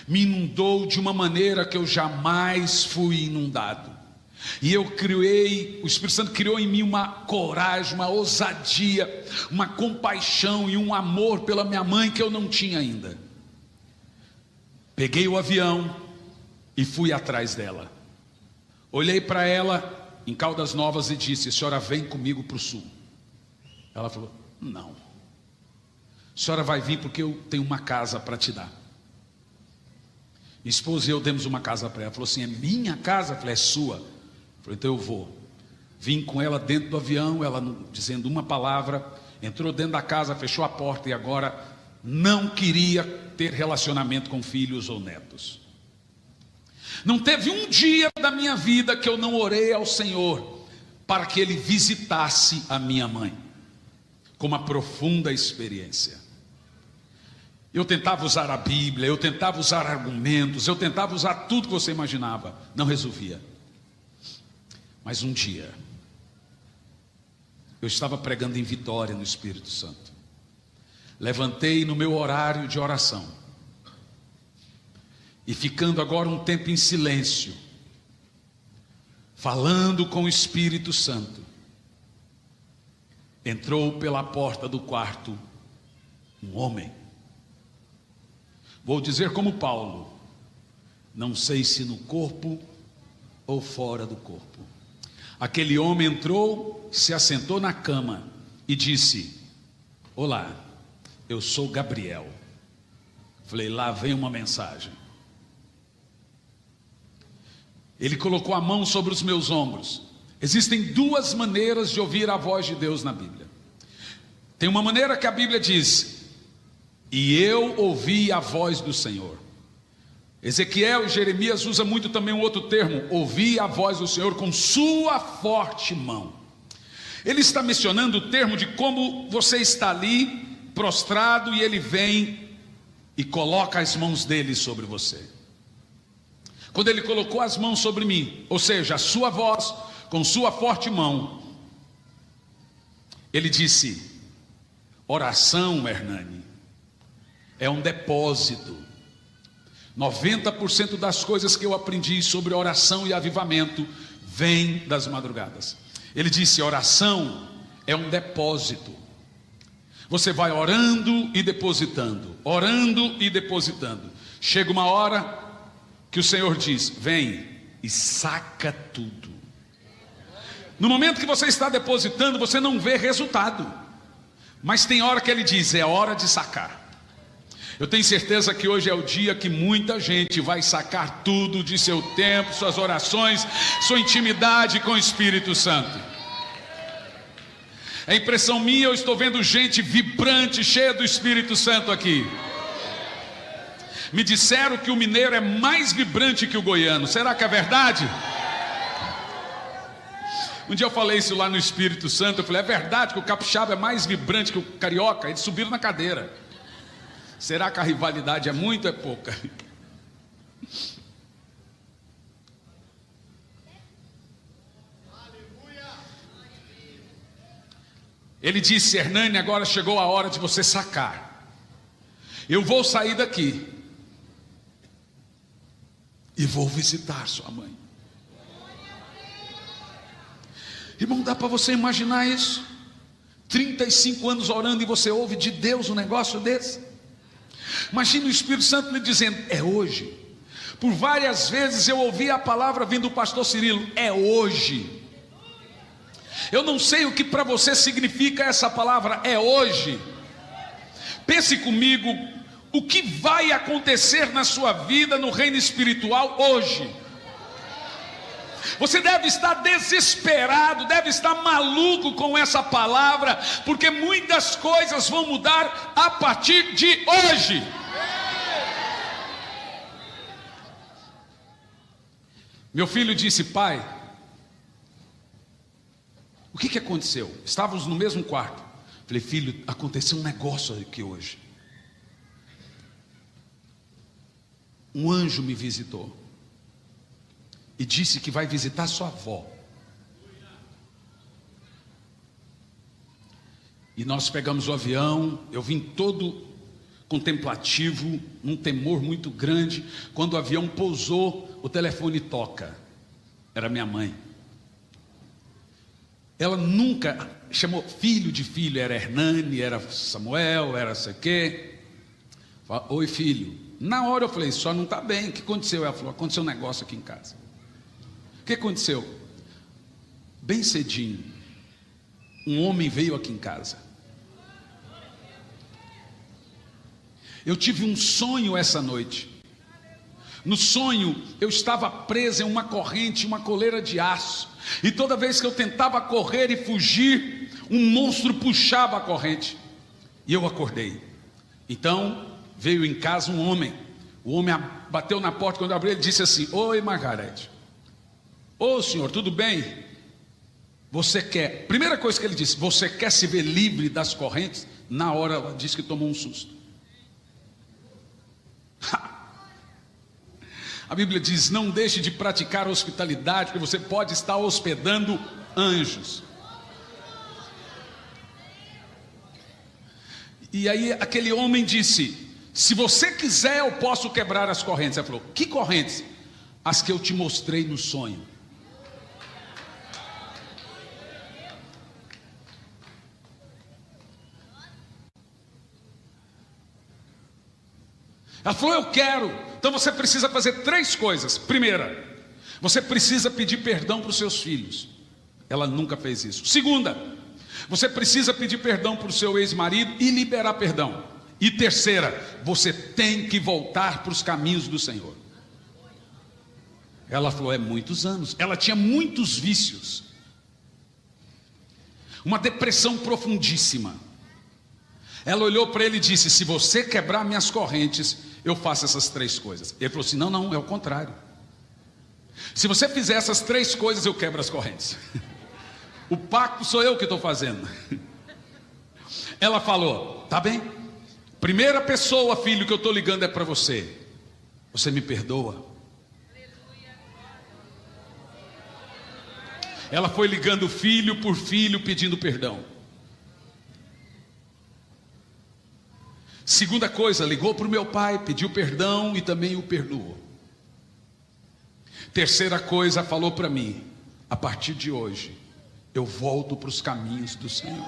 Me inundou de uma maneira que eu jamais fui inundado. E eu criei, o Espírito Santo criou em mim uma coragem, uma ousadia, uma compaixão e um amor pela minha mãe que eu não tinha ainda. Peguei o avião e fui atrás dela. Olhei para ela em Caldas Novas e disse: a senhora vem comigo para o sul. Ela falou: não. A senhora vai vir porque eu tenho uma casa para te dar. Minha esposa e eu demos uma casa para ela. Ela falou assim: é minha casa? Eu falei: é sua. Eu falei: então eu vou. Vim com ela dentro do avião, ela não dizendo uma palavra, entrou dentro da casa, fechou a porta e agora não queria ter relacionamento com filhos ou netos. Não teve um dia da minha vida que eu não orei ao Senhor para que Ele visitasse a minha mãe com uma profunda experiência. Eu tentava usar a Bíblia, eu tentava usar argumentos, eu tentava usar tudo que você imaginava, não resolvia. Mas um dia, eu estava pregando em Vitória no Espírito Santo. Levantei no meu horário de oração, e ficando agora um tempo em silêncio, falando com o Espírito Santo, entrou pela porta do quarto um homem. Vou dizer como Paulo: não sei se no corpo ou fora do corpo. Aquele homem entrou, se assentou na cama e disse: olá, eu sou Gabriel. Falei: lá vem uma mensagem. Ele colocou a mão sobre os meus ombros. Existem 2 maneiras de ouvir a voz de Deus na Bíblia. Tem uma maneira que a Bíblia diz: e eu ouvi a voz do Senhor. Ezequiel e Jeremias usam muito também um outro termo: ouvi a voz do Senhor com sua forte mão. Ele está mencionando o termo de como você está ali, prostrado, e ele vem e coloca as mãos dele sobre você. Quando ele colocou as mãos sobre mim, ou seja, a sua voz com sua forte mão, ele disse: oração, Hernani, é um depósito. 90% das coisas que eu aprendi sobre oração e avivamento vem das madrugadas. Ele disse: oração é um depósito. Você vai orando e depositando, orando e depositando. Chega uma hora que o Senhor diz: vem e saca tudo. No momento que você está depositando, você não vê resultado, mas tem hora que Ele diz: é hora de sacar. Eu tenho certeza que hoje é o dia que muita gente vai sacar tudo de seu tempo, suas orações, sua intimidade com o Espírito Santo. É impressão minha, eu estou vendo gente vibrante, cheia do Espírito Santo aqui. Me disseram que o mineiro é mais vibrante que o goiano. Será que é verdade? Um dia eu falei isso lá no Espírito Santo. Eu falei: é verdade que o capixaba é mais vibrante que o carioca? Eles subiram na cadeira. Será que a rivalidade é muito ou é pouca? Ele disse: Hernani, agora chegou a hora de você sacar. Eu vou sair daqui e vou visitar sua mãe. Irmão, dá para você imaginar isso? 35 anos orando e você ouve de Deus um negócio desse? Imagina o Espírito Santo lhe dizendo: é hoje. Por várias vezes eu ouvi a palavra vindo do pastor Cirilo: é hoje. Eu não sei o que para você significa essa palavra, é hoje. Pense comigo, o que vai acontecer na sua vida no reino espiritual hoje? Você deve estar desesperado, deve estar maluco com essa palavra, porque muitas coisas vão mudar a partir de hoje. Meu filho disse: pai, o que aconteceu? Estávamos no mesmo quarto. Falei: filho, aconteceu um negócio aqui hoje. Um anjo me visitou e disse que vai visitar sua avó. E nós pegamos o avião. Eu vim todo contemplativo, num temor muito grande. Quando o avião pousou, o telefone toca. Era minha mãe. Ela nunca chamou filho de filho. Era Hernani, era Samuel, era sei o quê. Oi, filho. Na hora eu falei: só não está bem. O que aconteceu? Ela falou: aconteceu um negócio aqui em casa. O que aconteceu? Bem cedinho, um homem veio aqui em casa. Eu tive um sonho essa noite. No sonho eu estava preso em uma corrente, uma coleira de aço. E toda vez que eu tentava correr e fugir, um monstro puxava a corrente. E eu acordei. Então veio em casa um homem. O homem bateu na porta. Quando eu abri, ele disse assim: oi, Margarete. Ô senhor, tudo bem? Você quer, primeira coisa que ele disse: você quer se ver livre das correntes? Na hora ela disse que tomou um susto. A Bíblia diz: não deixe de praticar a hospitalidade, porque você pode estar hospedando anjos. E aí aquele homem disse: se você quiser eu posso quebrar as correntes. Ela falou: que correntes? As que eu te mostrei no sonho. Ela falou: eu quero. Então você precisa fazer 3 coisas. Primeira, você precisa pedir perdão para os seus filhos. Ela nunca fez isso. Segunda, você precisa pedir perdão para o seu ex-marido e liberar perdão. E terceira, você tem que voltar para os caminhos do Senhor. Ela falou: é muitos anos. Ela tinha muitos vícios, uma depressão profundíssima. Ela olhou para ele e disse: se você quebrar minhas correntes, eu faço essas 3 coisas. Ele falou assim: não, não, é o contrário. Se você fizer essas 3 coisas, eu quebro as correntes. O pacto sou eu que estou fazendo. Ela falou: tá bem. Primeira pessoa, filho, que eu estou ligando é para você. Você me perdoa? Ela foi ligando filho por filho, pedindo perdão. Segunda coisa, ligou para o meu pai, pediu perdão e também o perdoou. Terceira coisa, falou para mim: a partir de hoje eu volto para os caminhos do Senhor.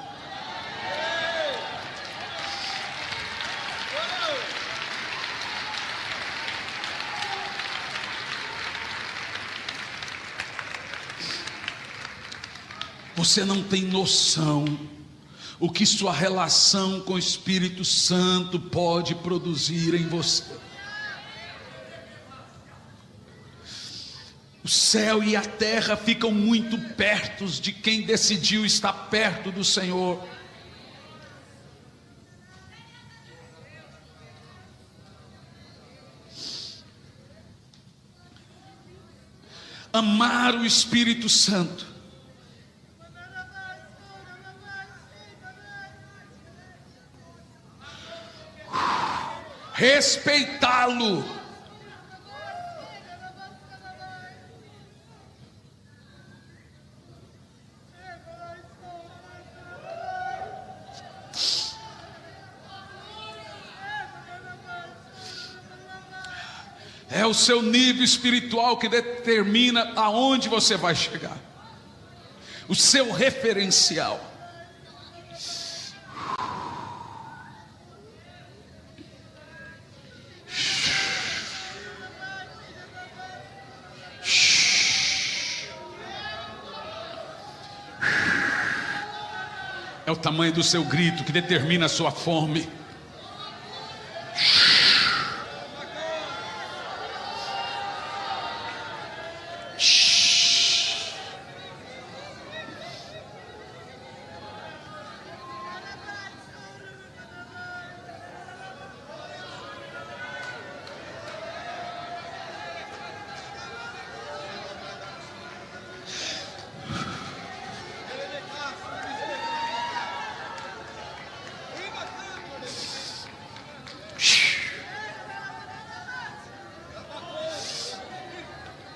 Você não tem noção o que sua relação com o Espírito Santo pode produzir em você. O céu e a terra ficam muito perto de quem decidiu estar perto do Senhor. Amar o Espírito Santo, respeitá-lo, É o seu nível espiritual que determina aonde você vai chegar. O seu referencial. É o tamanho do seu grito que determina a sua fome.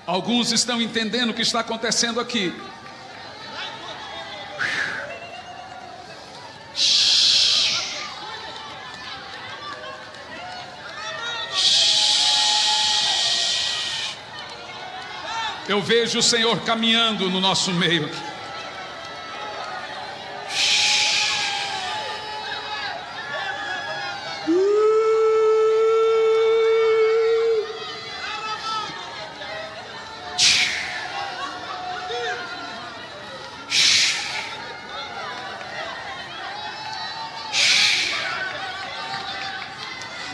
Alguns estão entendendo o que está acontecendo aqui. Eu vejo o Senhor caminhando no nosso meio aqui.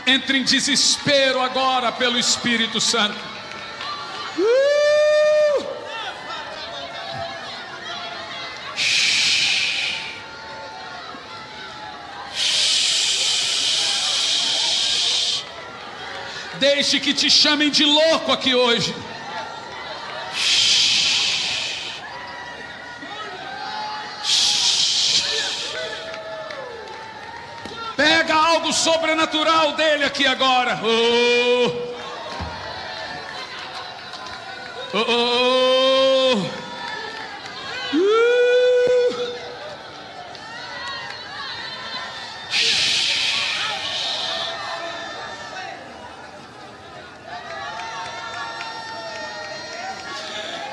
Entre em desespero agora pelo Espírito Santo. Deixe que te chamem de louco aqui hoje. Pega algo sobrenatural dele aqui agora.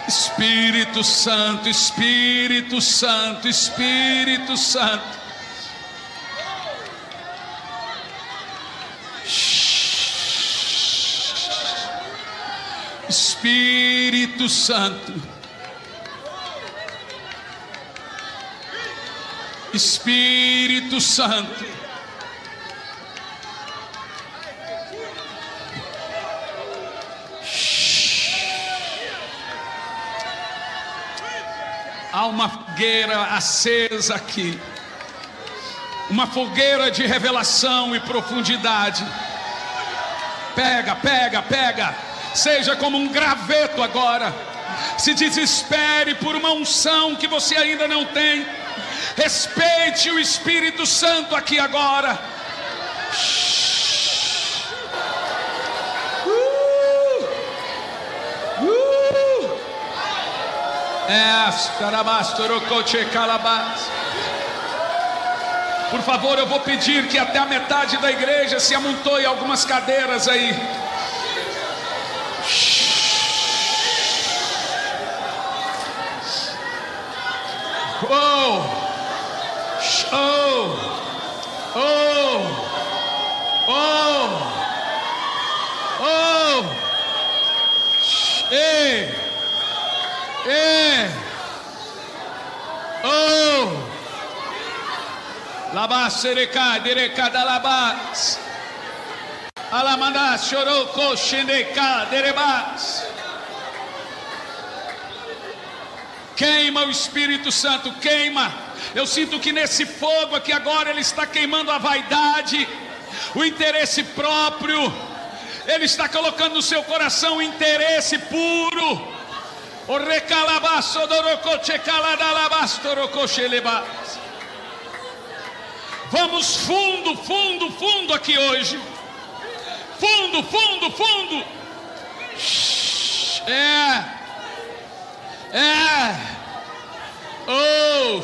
Espírito Santo, Espírito Santo, Espírito Santo. Espírito Santo, Espírito Santo, há uma fogueira acesa aqui, uma fogueira de revelação e profundidade. Pega, pega, pega. Seja como um graveto agora. Se desespere por uma unção que você ainda não tem. Respeite o Espírito Santo aqui agora. Por favor, eu vou pedir que até a metade da igreja se amontoe algumas cadeiras aí. Oh, oh, oh, oh, oh, ei, ei, oh, labasereca, dereca da labas, alamanda, chorou, xendeca, derebas. Queima o Espírito Santo, queima. Eu sinto que nesse fogo aqui agora ele está queimando a vaidade, o interesse próprio. Ele está colocando no seu coração o interesse puro. O recalabaço dorocoche caladalabastorocoche. Vamos fundo, fundo, fundo aqui hoje. Fundo, fundo, fundo. Oh,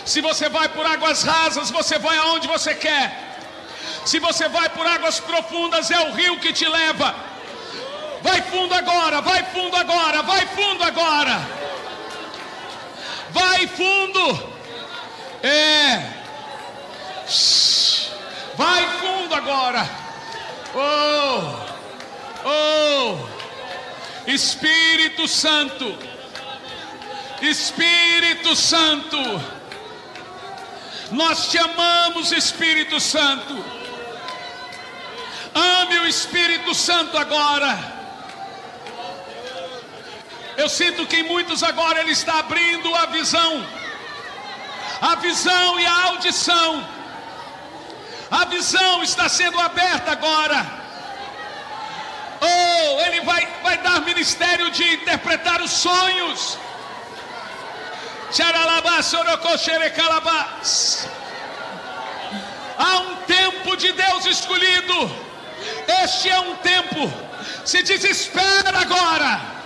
se você vai por águas rasas, você vai aonde você quer. Se você vai por águas profundas, é o rio que te leva. Vai fundo agora, vai fundo agora, vai fundo agora. Vai fundo. Vai fundo agora. Espírito Santo. Espírito Santo. Nós te amamos, Espírito Santo. Ame o Espírito Santo agora. Eu sinto que em muitos agora Ele está abrindo a visão e a audição. A visão está sendo aberta agora. Ele vai dar ministério de interpretar os sonhos. Há um tempo de Deus escolhido. Este é um tempo. Se desespera agora.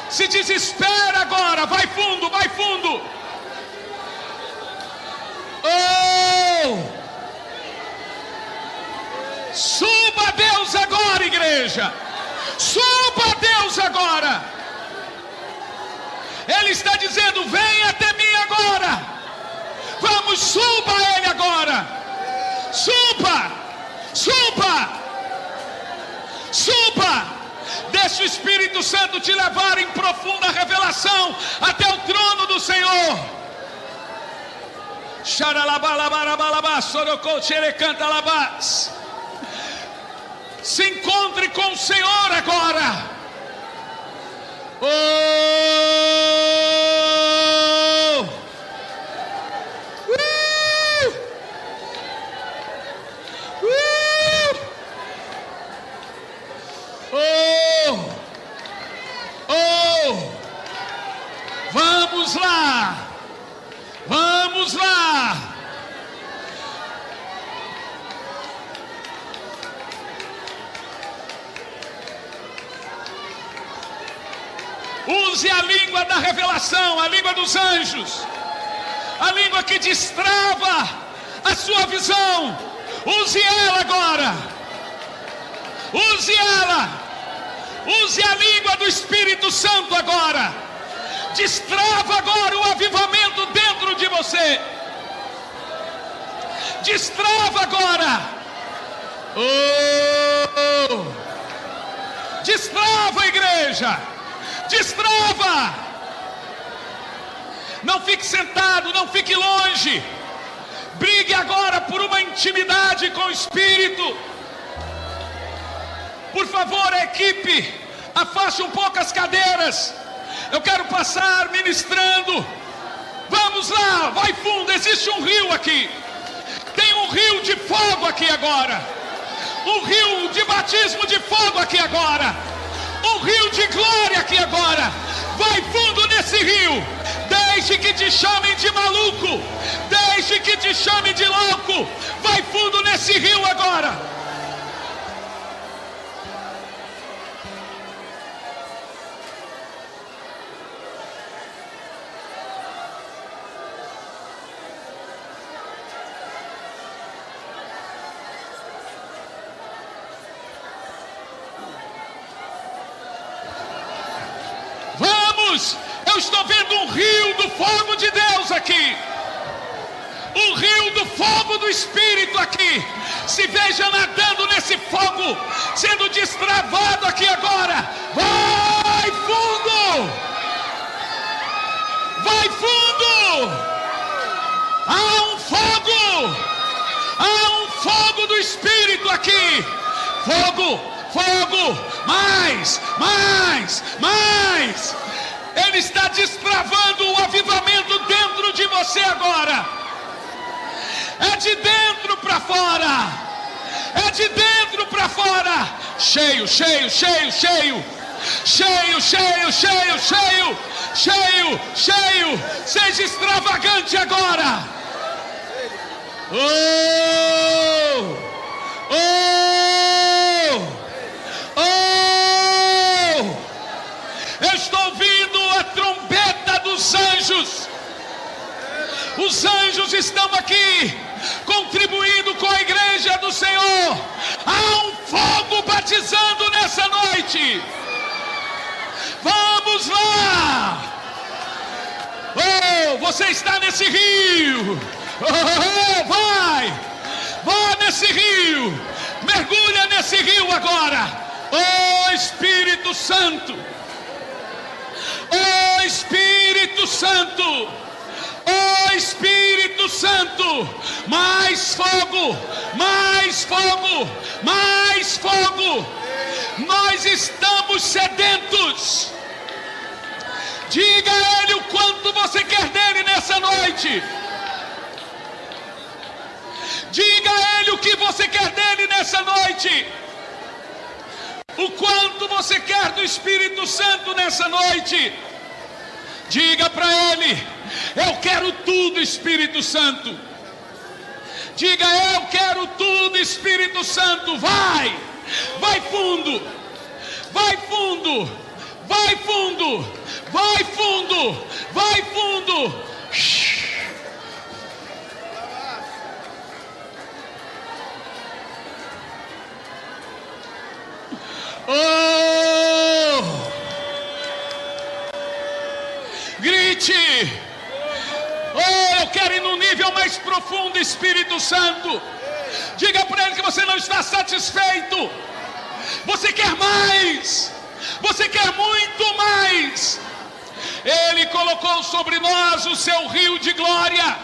Se desespera agora. Vai fundo, vai fundo. Suba a Deus agora, igreja. Suba a Deus agora. Ele está dizendo: vem até mim agora. Vamos, suba a Ele agora. Suba, suba, suba. Deixa o Espírito Santo te levar em profunda revelação até o trono do Senhor. Se encontre com o Senhor agora. Vamos lá. Vamos lá. Use a língua da revelação, a língua dos anjos, a língua que destrava a sua visão. Use ela agora. Use ela. Use a língua do Espírito Santo agora. Destrava agora o avivamento dentro de você. Destrava agora. Destrava, igreja. Destrava. Não fique sentado, não fique longe. Brigue agora por uma intimidade com o Espírito. Por favor, a equipe, afaste um pouco as cadeiras. Eu quero passar ministrando. Vamos lá, vai fundo. Existe um rio aqui. Tem um rio de fogo aqui agora. Um rio de batismo de fogo aqui agora. Um rio de glória aqui agora. Vai fundo nesse rio. Deixe que te chamem de maluco. Deixe que te chamem de louco. Vai fundo nesse rio agora. Eu estou vendo um rio do fogo de Deus aqui. Um rio do fogo do Espírito aqui. Se veja nadando nesse fogo, sendo destravado aqui agora. Vai fundo. Vai fundo. Há um fogo. Há um fogo do Espírito aqui. Fogo, fogo. Mais, mais, mais. Ele está destravando o avivamento dentro de você agora. É de dentro para fora. É de dentro para fora. Cheio, cheio, cheio, cheio. Cheio, cheio, cheio, cheio. Cheio, cheio. Seja extravagante agora. Oh! Oh! Oh! Eu estou ouvindo a trombeta dos anjos. Os anjos estão aqui, contribuindo com a igreja do Senhor. Há um fogo batizando nessa noite. noite. Vamos lá. Oh, você está nesse rio. Oh, vai. Vá nesse rio. Mergulha nesse rio agora. Oh Espírito Santo. Oh Espírito Santo. Oh Espírito Santo. Mais fogo. Mais fogo. Mais fogo. Nós estamos sedentos. Diga a Ele o quanto você quer dele nessa noite. Diga a Ele o que você quer dele nessa noite. O quanto você quer do Espírito Santo nessa noite. Diga para Ele: eu quero tudo, Espírito Santo. Diga: eu quero tudo, Espírito Santo. Vai, vai fundo, vai fundo, vai fundo, vai fundo, vai fundo. Oh! Grite! Oh, eu quero ir num nível mais profundo, Espírito Santo. Diga para Ele que você não está satisfeito. Você quer mais. Você quer muito mais. Ele colocou sobre nós o seu rio de glória,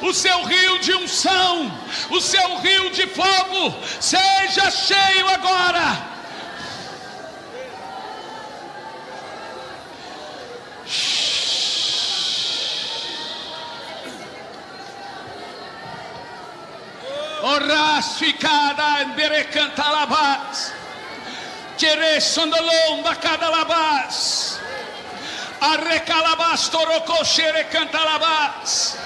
o seu rio de unção, o seu rio de fogo. Seja cheio agora. Orasficada emberecantalabás, queresondolomba cadalabás, arrecalabás torocoxerecantalabás,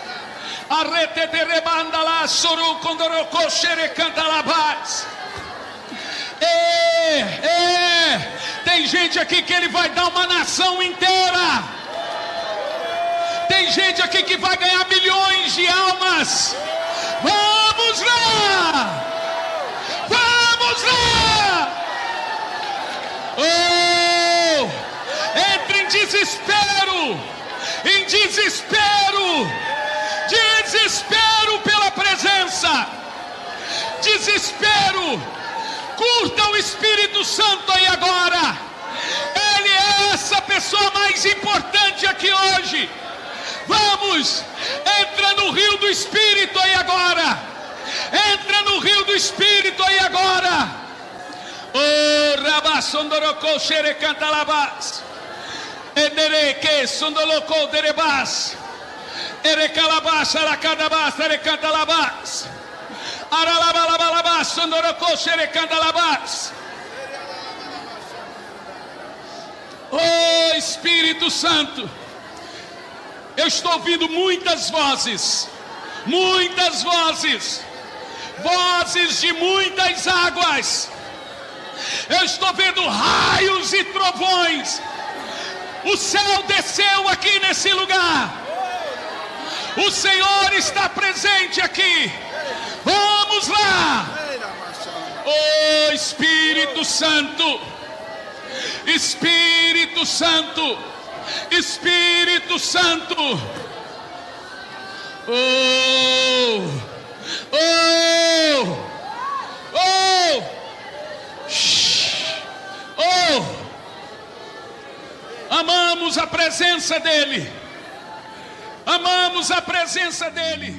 arreteterebandalás sorucondorocoxerecantalabás. Tem gente aqui que Ele vai dar uma nação inteira. Tem gente aqui que vai ganhar milhões de almas. Vamos lá! Vamos lá! Oh! Entre em desespero! Em desespero! Desespero pela presença! Desespero! Curta o Espírito Santo aí agora! Ele é essa pessoa mais importante aqui hoje! Vamos! Entra no rio do Espírito aí agora! Entra no rio do Espírito aí agora! Oh, rabassondorocou xerecantalabás, edereque sondolocou derebás, erecalabás aracadabás erecantalabás, aralabalabás sondorocou xerecantalabás. Oh, Espírito Santo, eu estou ouvindo muitas vozes, vozes de muitas águas. Eu estou vendo raios e trovões. O céu desceu aqui nesse lugar. O Senhor está presente aqui. Vamos lá. Oh Espírito Santo, Espírito Santo, Espírito Santo. Oh, oh, oh, oh. Amamos a presença dEle. Amamos a presença dEle.